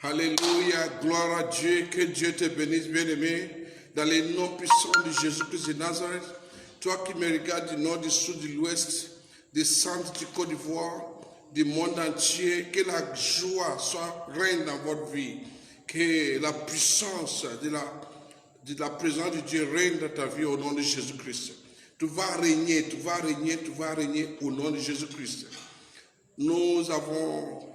Alléluia, gloire à Dieu, que Dieu te bénisse, bien-aimé, dans les noms puissants de Jésus-Christ de Nazareth. Toi qui me regardes du nord, du sud, de l'ouest, du centre, du Côte d'Ivoire, du monde entier, que la joie soit règne dans votre vie, que la puissance de la présence de Dieu règne dans ta vie au nom de Jésus-Christ. Tu vas régner, tu vas régner, tu vas régner au nom de Jésus-Christ. Nous avons,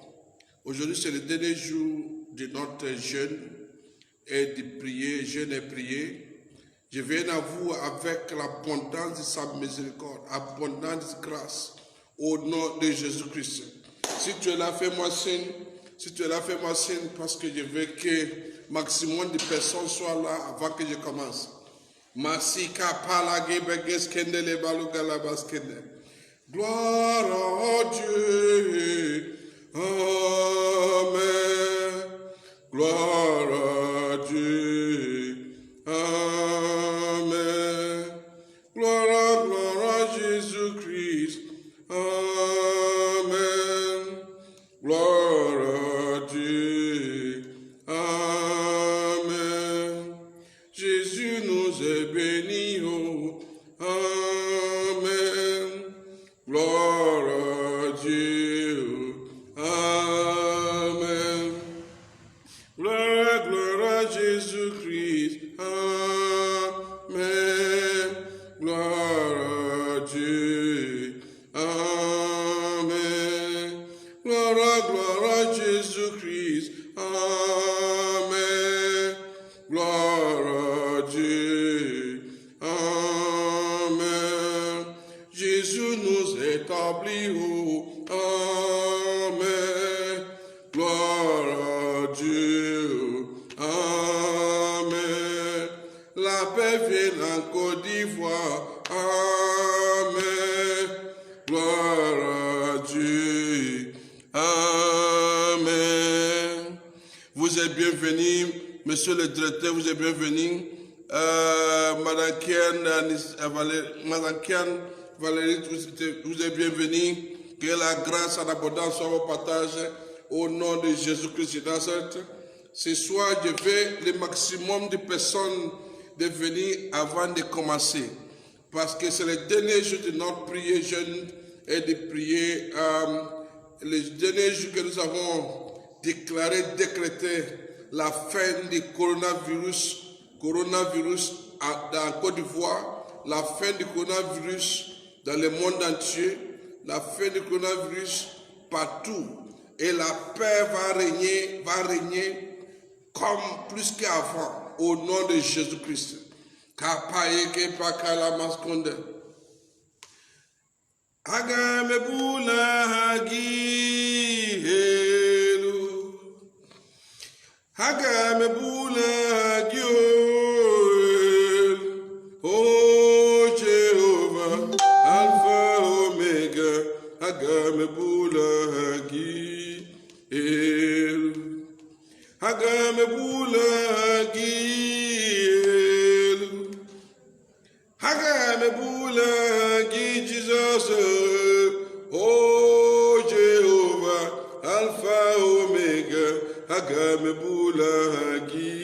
aujourd'hui c'est le dernier jour de notre jeûne et de prier, jeûne et prier. Je viens à vous avec l'abondance de sa miséricorde, abondance de grâce, au nom de Jésus-Christ. Si tu es là, fais-moi signe. Si tu es là, fais-moi signe parce que je veux que maximum de personnes soient là avant que je commence. Masika palage begeskende le balugala baskende. Gloire à Dieu. Amen. Gloire à Dieu. Amen. Gloire à Jésus-Christ. Amen. Gloire à Dieu. Amen. Jésus nous est béni. Oh. Amen. Gloire à Dieu. Amen. Gloire à Jésus-Christ. Amen. Gloire à Dieu. Amen. Gloire à Jésus-Christ. Amen. Gloire à Dieu. Amen. Jésus nous établit. Oh. Amen. Gloire à Dieu. Amen. La paix vient en Côte d'Ivoire. Amen. Gloire à Dieu. Amen. Vous êtes bienvenus, monsieur le directeur, vous êtes bienvenus. Madame Kian, Valérie, vous êtes bienvenus. Que la grâce en abondance soit au partage au nom de Jésus-Christ de Nazareth. Ce soir, je veux le maximum de personnes de venir avant de commencer. Parce que c'est le dernier jour de notre prière jeûne et de prier. Le dernier jour que nous avons déclaré, décrété la fin du coronavirus dans Côte d'Ivoire, la fin du coronavirus dans le monde entier, la fin du coronavirus partout. Et la paix va régner comme plus qu'avant, au nom de Jésus-Christ. Kapayeke pakala maskonde. Agamebula hagi helu. Agamebula hagi helu. Oh Jehovah, Alpha Omega. Agamebula hagi helu. Agamebula hagi helu. Agamebula hagi Jesus. Oh Jehovah, Alpha Omega. Agamebula hagi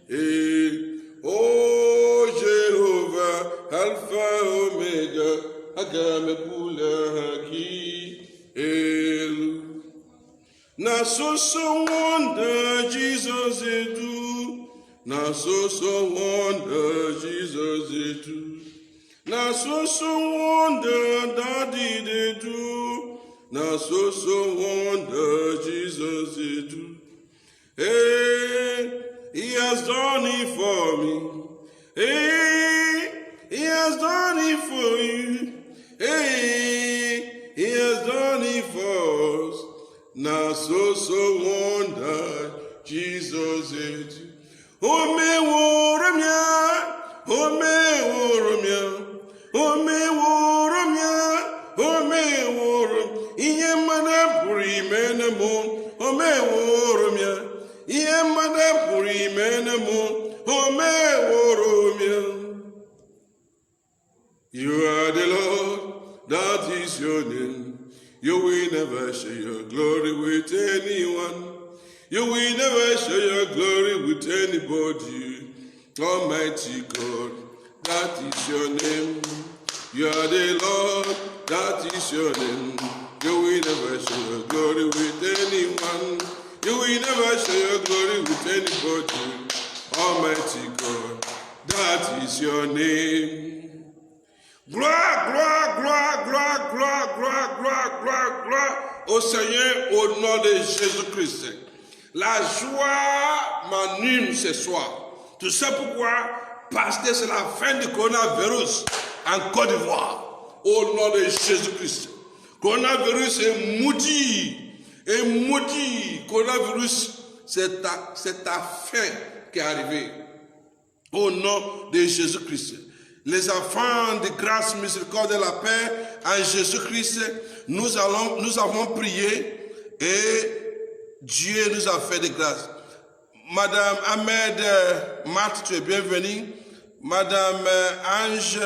helu. Oh Jehovah, Alpha Omega. Agamebula hagi helu. Na so wonder Jesus do. Na so wonder Jesus do. Na so wonder Daddy they do. Na so wonder Jesus do. Hey, He has done it for me. Hey, He has done it for you. Hey, He has done it for us. Na so wonder Jesus do. O me woromya, o me woromya, o me woromya, o me worom. Iye mana puri menemo, o me woromya. Iye mana puri menemo, o me woromya. You are the Lord, that is your name. You will never share your glory with anyone. You will never share your glory with anybody. Almighty God, that is your name. You are the Lord, that is your name. You will never share your glory with anyone. You will never share your glory with anybody. Almighty God, that is your name. Gloire, gloire, gloire, gloire, gloire, gloire, gloire, gloire, gloire au Seigneur au nom de Jésus-Christ. La joie m'anime ce soir. Tu sais pourquoi? Parce que c'est la fin du coronavirus en Côte d'Ivoire. Au nom de Jésus-Christ. Coronavirus est maudit. Et maudit. Coronavirus, c'est ta fin qui est arrivée. Au nom de Jésus-Christ. Les enfants de grâce, miséricorde et la paix en Jésus-Christ, nous avons prié et Dieu nous a fait de grâce. Madame Ahmed Marthe, tu es bienvenue. Madame Ange,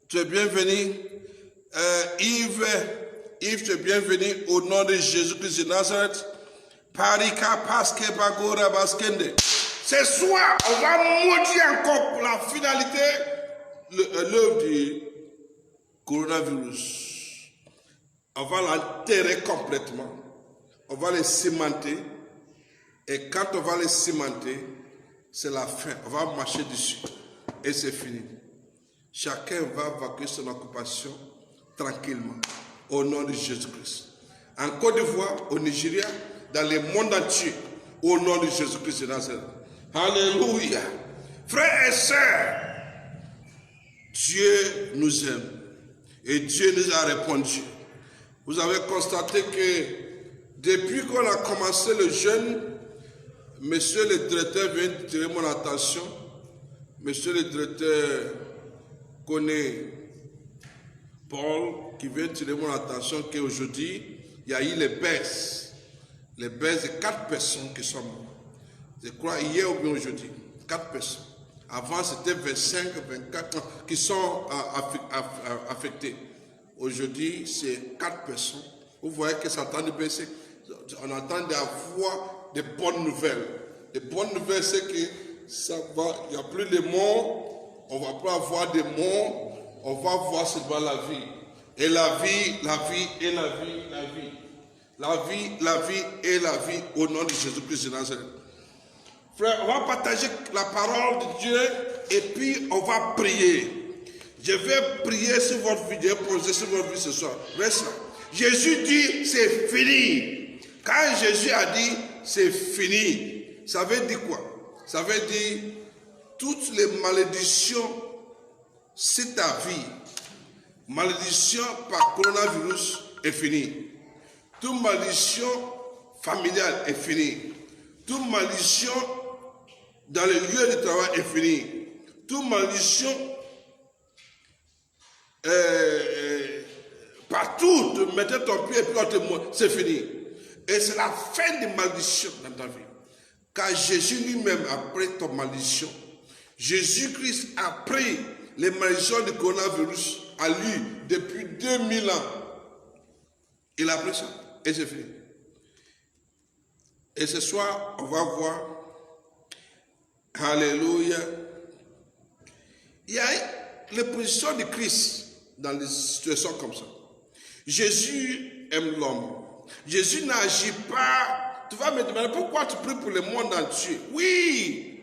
tu es bienvenue. Yves, tu es bienvenue au nom de Jésus-Christ de Nazareth. Parika Paske Bagora Baskende. Ce soir, on va maudire encore pour la finalité l'œuvre du coronavirus. On va l'enterrer complètement. On va les cimenter. Et quand on va les cimenter, c'est la fin. On va marcher dessus. Et c'est fini. Chacun va vaquer son occupation tranquillement. Au nom de Jésus-Christ. En Côte d'Ivoire, au Nigeria, dans le monde entier. Au nom de Jésus-Christ de Nazareth. Alléluia. Frères et sœurs, Dieu nous aime. Et Dieu nous a répondu. Vous avez constaté que depuis qu'on a commencé le jeûne, monsieur le directeur vient de tirer mon attention. Monsieur le directeur connaît Paul qui vient de tirer mon attention qu'aujourd'hui, il y a eu les baisses. Les baisses de 4 personnes qui sont mortes. Je crois hier ou bien aujourd'hui, 4 personnes. Avant, c'était 25, 24 qui sont affectés. Aujourd'hui, c'est 4 personnes. Vous voyez que ça tend de baisser. On entend d'avoir des bonnes nouvelles. Les bonnes nouvelles, c'est que ça va, il n'y a plus de morts, on ne va pas avoir de morts, on va voir seulement la vie. Et la vie, la vie et la vie, la vie. La vie, la vie et la vie au nom de Jésus-Christ de Nazareth. Frère, on va partager la parole de Dieu et puis on va prier. Je vais prier sur votre vie, je vais poser sur votre vie ce soir. Reste là. Jésus dit c'est fini. Quand Jésus a dit c'est fini, ça veut dire quoi? Ça veut dire toutes les malédictions c'est ta vie. Malédiction par coronavirus est finie. Toute malédiction familiale est finie. Toute malédiction dans le lieu de travail est finie. Toute malédiction partout, tu mettais ton pied et puis on te montre, c'est fini. Et c'est la fin des malédictions dans ta vie. Car Jésus lui-même a pris ton malédiction. Jésus-Christ a pris les malédictions du coronavirus à lui depuis 2000 ans. Il a pris ça et c'est fini. Et ce soir, on va voir. Alléluia. Il y a les positions de Christ dans des situations comme ça. Jésus aime l'homme. Jésus n'agit pas. Tu vas me demander pourquoi tu pries pour le monde entier. Oui,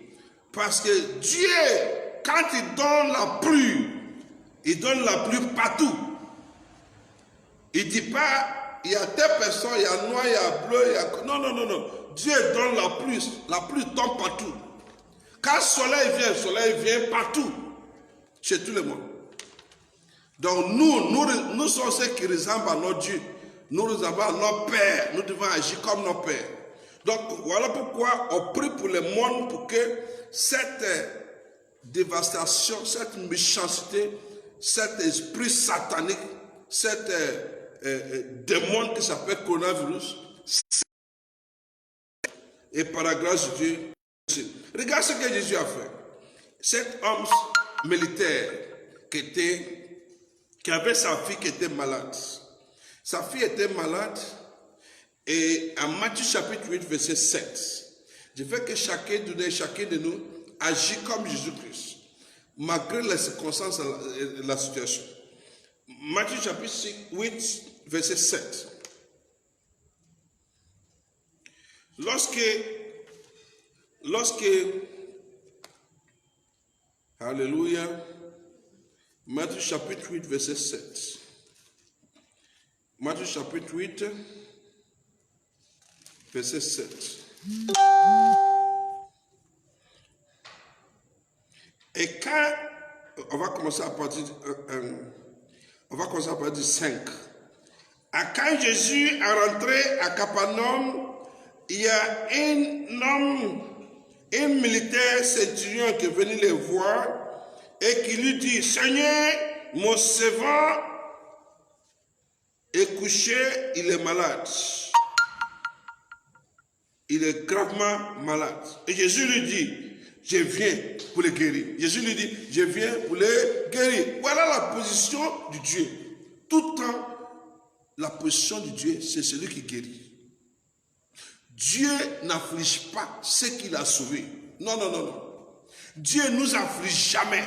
parce que Dieu, quand il donne la pluie partout. Il ne dit pas, il y a telle personne, il y a noir, il y a bleu, il y a... Non, non, non, non. Dieu donne la pluie tombe partout. Quand le soleil vient partout, chez tout le monde. Donc nous sommes ceux qui ressemblent à notre Dieu. Nous ressemblons à notre Père. Nous devons agir comme nos pères. Donc voilà pourquoi on prie pour le monde pour que cette dévastation, cette méchanceté, cet esprit satanique, cet démon qui s'appelle coronavirus, et par la grâce de Dieu, regarde ce que Jésus a fait. Cet homme militaire qui avait sa fille qui était malade. Sa fille était malade Et en Matthieu chapitre 8, verset 7, je veux que chacun de nous agit comme Jésus-Christ, malgré les circonstances et la situation. Matthieu chapitre 8, verset 7. Lorsque, alléluia, Matthieu chapitre 8, verset 7. Matthieu chapitre 8, verset 7. Et quand, on va commencer à partir du 5. Quand Jésus est rentré à Capernaum, il y a un militaire centurion qui est venu les voir et qui lui dit, Seigneur, mon servant est couché, il est malade. Il est gravement malade. Et Jésus lui dit, je viens pour le guérir. Jésus lui dit, je viens pour le guérir. Voilà la position du Dieu. Tout le temps, la position du Dieu, c'est celui qui guérit. Dieu n'afflige pas ceux qu'il a sauvés. Non, non, non, non. Dieu ne nous afflige jamais.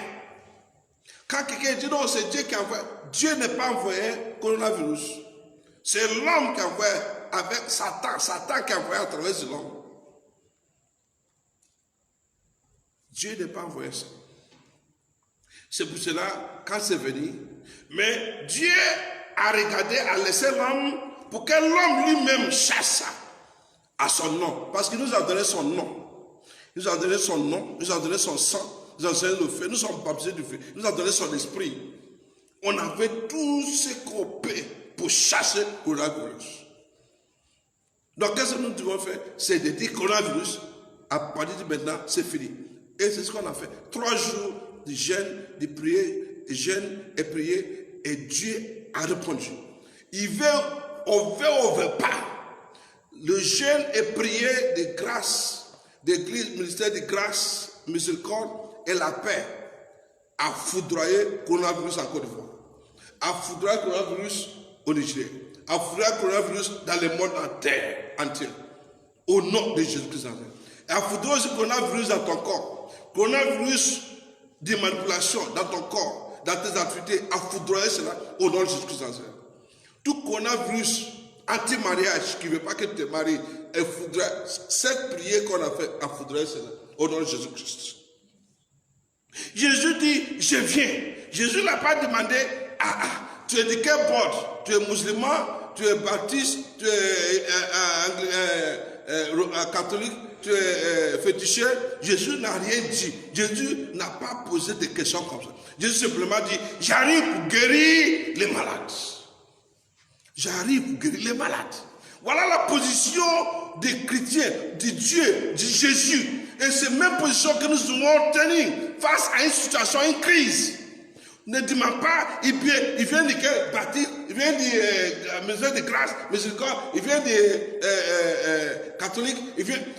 Quand quelqu'un dit non, c'est Dieu qui envoie. Dieu n'est pas envoyé coronavirus. C'est l'homme qui envoie avec Satan. Satan qui envoie à travers de l'homme. Dieu n'est pas envoyé ça. C'est pour cela, quand c'est venu, mais Dieu a regardé, a laissé l'homme pour que l'homme lui-même chasse ça à son nom. Parce qu'il nous a donné son nom. Il nous a donné son nom, il nous a donné son sang, il nous a donné le feu, nous sommes baptisés du feu, il nous a donné son esprit. On avait tout ce qu'on peut pour chasser le coronavirus. Donc, qu'est-ce que nous devons faire? C'est de dire coronavirus, à partir de maintenant, c'est fini. Et c'est ce qu'on a fait. 3 jours de jeûne, de prier, de jeûne et prier, et Dieu a répondu. On veut pas. Le jeûne et prière de grâce, d'église, ministère de grâce, miséricorde et la paix a foudroyé le coronavirus en Côte d'Ivoire, a foudroyé le coronavirus au Nigeria, a foudroyé le coronavirus dans le monde entier, au nom de Jésus-Christ. A foudroyé le coronavirus dans ton corps, coronavirus de manipulation dans ton corps, dans tes activités, a foudroyé cela au nom de Jésus-Christ. Tout coronavirus anti-mariage qui ne veut pas que tu te maries, cette prière qu'on a fait a foudroyé cela au nom de Jésus-Christ. Jésus dit, je viens. Jésus n'a pas demandé, tu es de quel bord? Tu es musulman, tu es baptiste, tu es catholique, tu es féticheur. Jésus n'a rien dit. Jésus n'a pas posé de questions comme ça. Jésus simplement dit, j'arrive pour guérir les malades. J'arrive pour guérir les malades. Voilà la position des chrétiens, de Dieu, de Jésus. Et c'est la même position que nous devons tenir face à une situation, une crise. Ne demande pas, il vient de quel baptiste, il vient de maison de grâce, miséricorde, il vient de catholique,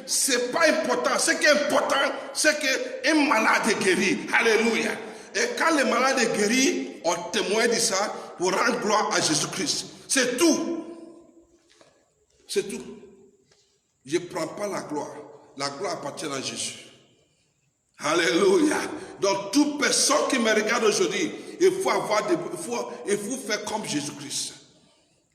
c'est pas important. Ce qui est important, c'est qu'un malade est guéri. Alléluia. Et quand le malade est guéri, on témoigne de ça pour rendre gloire à Jésus-Christ. C'est tout. C'est tout. Je ne prends pas la gloire. La gloire appartient à Jésus. Alléluia. Donc, toute personne qui me regarde aujourd'hui, il faut faire comme Jésus-Christ.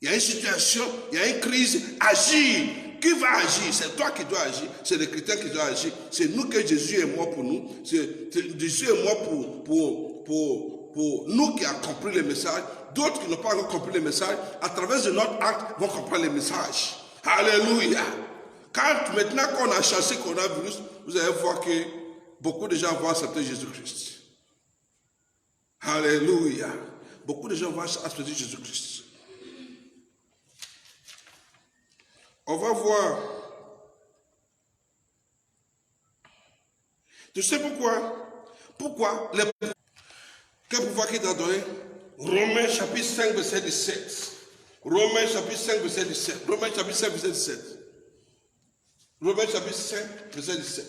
Il y a une situation, il y a une crise, agir. Qui va agir? C'est toi qui dois agir. C'est les chrétiens qui doivent agir. C'est nous que Jésus est mort pour nous. Jésus est mort pour nous qui avons compris le message. D'autres qui n'ont pas encore compris le message, à travers de notre acte, vont comprendre le message. Alléluia. Maintenant qu'on a chassé le coronavirus, vous allez voir que beaucoup de gens vont accepter Jésus-Christ. Alléluia. Beaucoup de gens vont accepter Jésus-Christ. On va voir. Tu sais pourquoi? Pourquoi? Quel pouvoir qu'il t'a donné? Romains chapitre 5, verset 17. Romains chapitre 5, verset 17. Romains chapitre 5, verset 17. Romains chapitre 5, verset 17.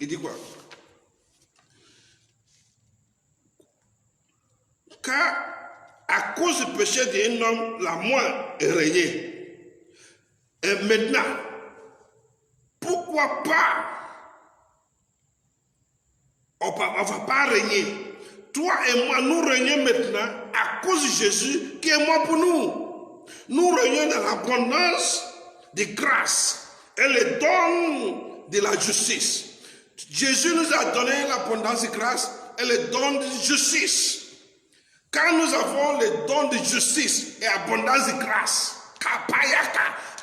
Il dit quoi? Car à cause du péché d'un homme, la mort est régnée. Et maintenant, pourquoi pas? On ne va pas régner. Toi et moi, nous régnons maintenant à cause de Jésus qui est mort pour nous. Nous régnons dans l'abondance de grâce et le don de la justice. Jésus nous a donné l'abondance de grâce et le don de justice. Quand nous avons le don de justice et abondance de grâce,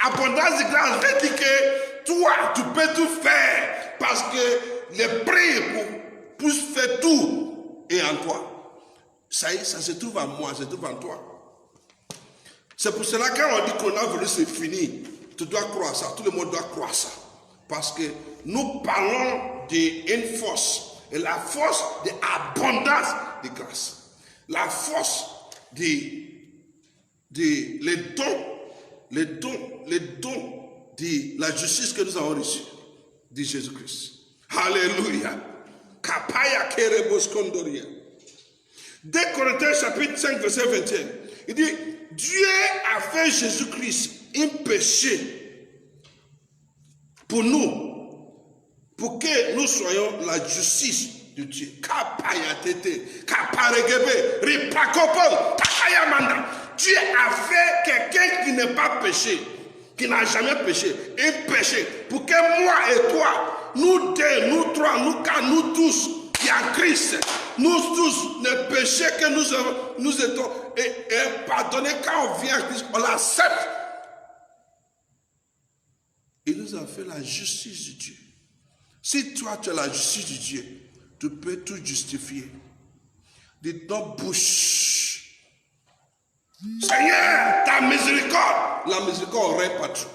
abondance de grâce veut dire que toi, tu peux tout faire parce que le prix pour faire tout est en toi. Ça y est, ça se trouve en moi, ça se trouve en toi. C'est pour cela que quand on dit qu'on a voulu, c'est fini. Tu dois croire ça, tout le monde doit croire ça. Parce que nous parlons d'une force, et la force de l'abondance de grâce. La force les dons de la justice que nous avons reçue de Jésus-Christ. Alléluia. Kapaya kerebos kondoria. 2 Corinthiens chapitre 5 verset 21. Il dit, Dieu a fait Jésus-Christ un péché pour nous, pour que nous soyons la justice de Dieu. Dieu a fait quelqu'un qui n'est pas péché, qui n'a jamais péché, un péché, pour que moi et toi, nous deux, nous trois, nous quatre, nous tous, qui en Christ, nous tous, les péchés que nous étions, et pardonnés quand on vient à Christ, on l'accepte. Il nous a fait la justice de Dieu. Si toi, tu as la justice de Dieu, tu peux tout justifier. De ton bouche. Seigneur, ta miséricorde, la miséricorde règne partout.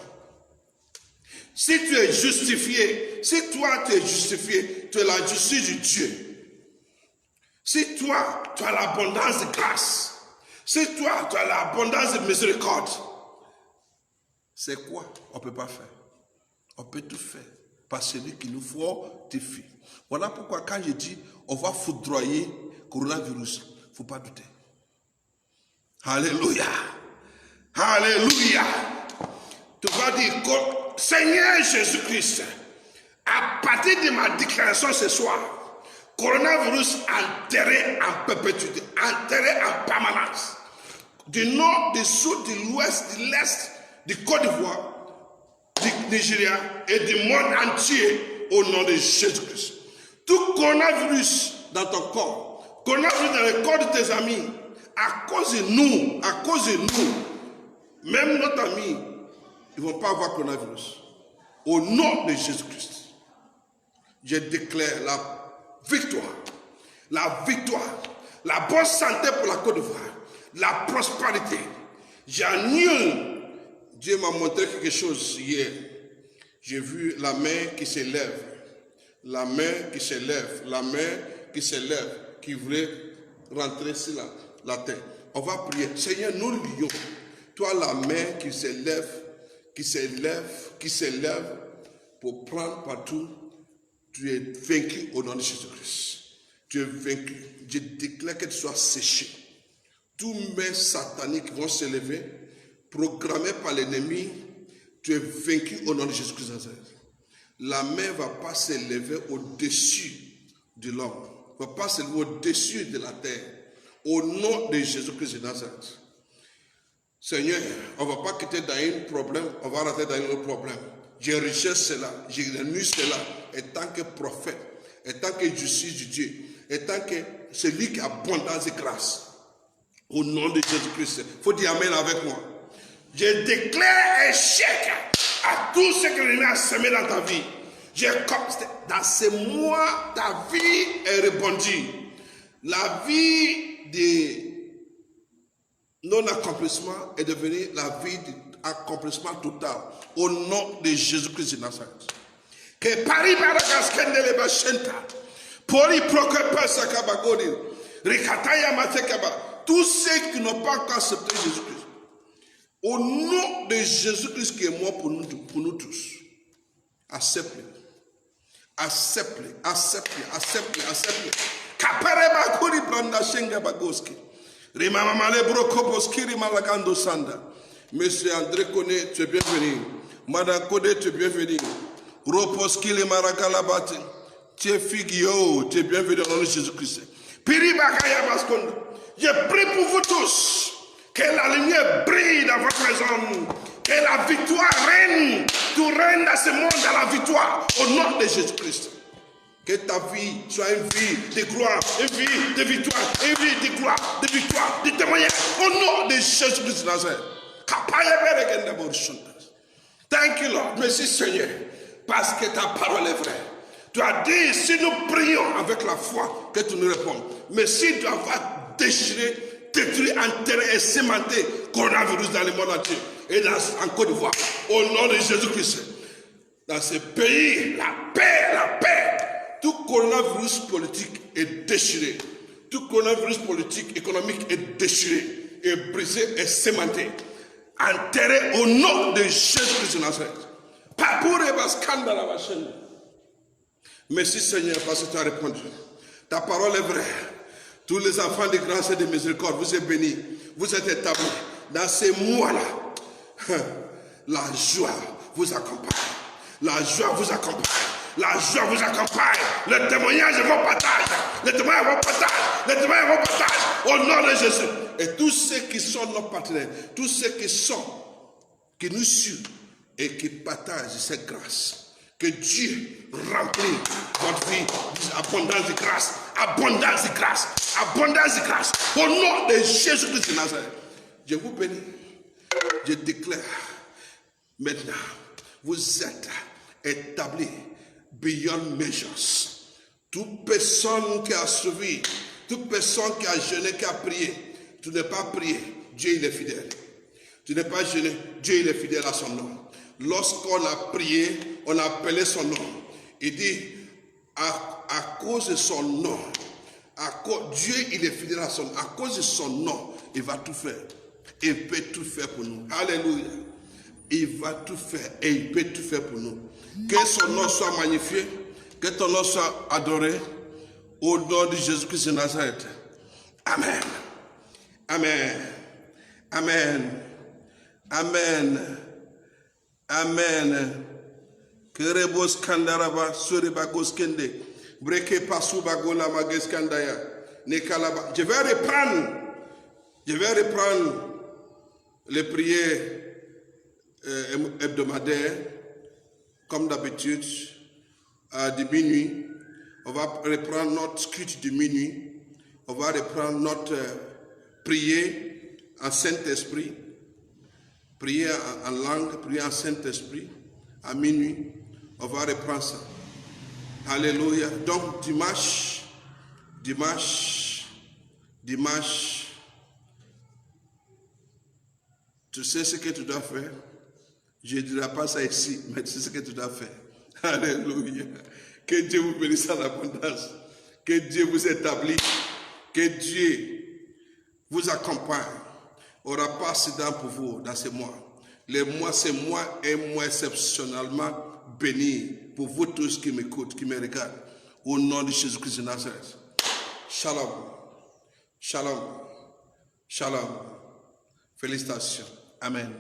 Si tu es justifié, si toi tu es justifié, tu es la justice de Dieu. Si toi, tu as l'abondance de grâce, si toi, tu as l'abondance de miséricorde, c'est quoi? On ne peut pas faire. On peut tout faire par celui qui nous fortifie. Voilà pourquoi quand je dis on va foudroyer coronavirus, il ne faut pas douter. Alléluia. Alléluia. Tu vas dire, Seigneur Jésus-Christ, à partir de ma déclaration ce soir, coronavirus enterré en perpétuité, enterré en permanence, du nord, du sud, de l'ouest, de l'est, du Côte d'Ivoire, du Nigeria et du monde entier au nom de Jésus-Christ. Tout coronavirus dans ton corps, coronavirus dans le corps de tes amis, à cause de nous, même notre ami, ils ne vont pas avoir coronavirus. Au nom de Jésus-Christ, je déclare la victoire, la bonne santé pour la Côte d'Ivoire, la prospérité. J'annule. Dieu m'a montré quelque chose hier. J'ai vu la main qui s'élève, la main qui s'élève, la main qui s'élève, qui voulait rentrer sur la terre. On va prier. Seigneur, nous lions. Toi, la main qui s'élève, pour prendre partout, tu es vaincu au nom de Jésus-Christ. Tu es vaincu. Je déclare qu'elle soit séchée. Tous mes sataniques vont s'élever, programmés par l'ennemi. Tu es vaincu au nom de Jésus-Christ. La main ne va pas s'élever au-dessus de l'homme, ne va pas s'élever au-dessus de la terre. Au nom de Jésus-Christ de Nazareth. Seigneur, on ne va pas quitter dans un problème, on va rentrer dans un autre problème. Je rejette cela, je renonce cela, en tant que prophète, en tant que justice de Dieu, en tant que celui qui a abondance de grâce. Au nom de Jésus-Christ. Il faut dire Amen avec moi. Je déclare échec à tout ce que l'ennemi a semé dans ta vie. Dans ces mois, ta vie est rebondie. La vie de non-accomplissement est devenue la vie d'accomplissement total. Au nom de Jésus-Christ de Nazareth. Que Paris Maragas Kendele Bachenta, Poli Prokepa Sakabagoni, Rikataya Matekaba, tous ceux qui n'ont pas encore accepté Jésus-Christ. Au nom de Jésus-Christ qui est mort pour nous tous. Accepte-le. Accepte-le. Accepte-le. Accepte-le. Accepte-le. Kapareba Kuri Branda Shenga Bagoski. Rimamamale Brokoboski Rimalagando Sanda. Monsieur André Koné, tu es bienvenu. Madame Kodé, tu es bienvenue. Roposkili Marakalabati. Tu es figio, tu es bienvenue dans le nom de Jésus-Christ. Piribakaya Baskondo. Je prie pour vous tous. Que la lumière brille dans votre maison. Que la victoire règne. Tu règnes dans ce monde dans la victoire. Au nom de Jésus-Christ. Que ta vie soit une vie de gloire, une vie de victoire, une vie de gloire, de victoire, de témoignage. Au nom de Jésus-Christ de Nazareth. Thank you, Lord. Merci, Seigneur. Parce que ta parole est vraie. Tu as dit, si nous prions avec la foi, que tu nous réponds. Mais si tu vas déchirer, détruire, enterrer et sémenter coronavirus dans le monde entier et en Côte d'Ivoire, au nom de Jésus-Christ, dans ce pays, la paix, la paix. Tout coronavirus politique est déchiré. Tout coronavirus politique, économique est déchiré, est brisé et sémenté. Enterré au nom de Jésus-Christ de Nazareth. Merci Seigneur parce que tu as répondu. Ta parole est vraie. Tous les enfants de grâce et de miséricorde, vous êtes bénis. Vous êtes établis. Dans ces mois-là, la joie vous accompagne. La joie vous accompagne. La joie vous accompagne. Le témoignage vous partage. Le témoignage vous partage. Le témoignage vous partage. Au nom de Jésus. Et tous ceux qui sont nos partenaires, tous ceux qui nous suivent et qui partagent cette grâce, que Dieu remplisse votre vie d'abondance de grâce, abondance de grâce, abondance de grâce. Au nom de Jésus-Christ de Nazareth. Je vous bénis. Je déclare maintenant, vous êtes établis beyond measures. Toute personne qui a suivi, toute personne qui a jeûné, qui a prié, tu n'es pas prié, Dieu il est fidèle. Tu n'es pas jeûné, Dieu il est fidèle à son nom. Lorsqu'on a prié, on a appelé son nom. Il dit, à cause de son nom, Dieu il est fidèle à son nom. À cause de son nom, il va tout faire. Il peut tout faire pour nous. Alléluia. Il va tout faire et il peut tout faire pour nous. Que son nom soit magnifié, que ton nom soit adoré au nom de Jésus-Christ de Nazareth. Amen. Amen. Amen. Amen. Amen. Kerebos kandaraba suribagos kende. Breke pasu bagola mages kandaya. Nekalaba. Je vais reprendre les prières hebdomadaires comme d'habitude de minuit. On va reprendre notre culte de minuit. On va reprendre notre prière en Saint-Esprit. Prière en langue, prière en Saint-Esprit, à minuit, on va reprendre ça. Alléluia. Donc dimanche, tu sais ce que tu dois faire. Je ne dirai pas ça ici, mais tu sais ce que tu dois faire. Alléluia. Que Dieu vous bénisse en abondance. Que Dieu vous établisse. Que Dieu vous accompagne. Il n'y aura pas accident pour vous dans ces mois. Ces mois est un mois exceptionnellement béni pour vous tous qui m'écoutent, qui me regardent. Au nom de Jésus-Christ de Nazareth. Shalom. Shalom. Shalom. Félicitations. Amen.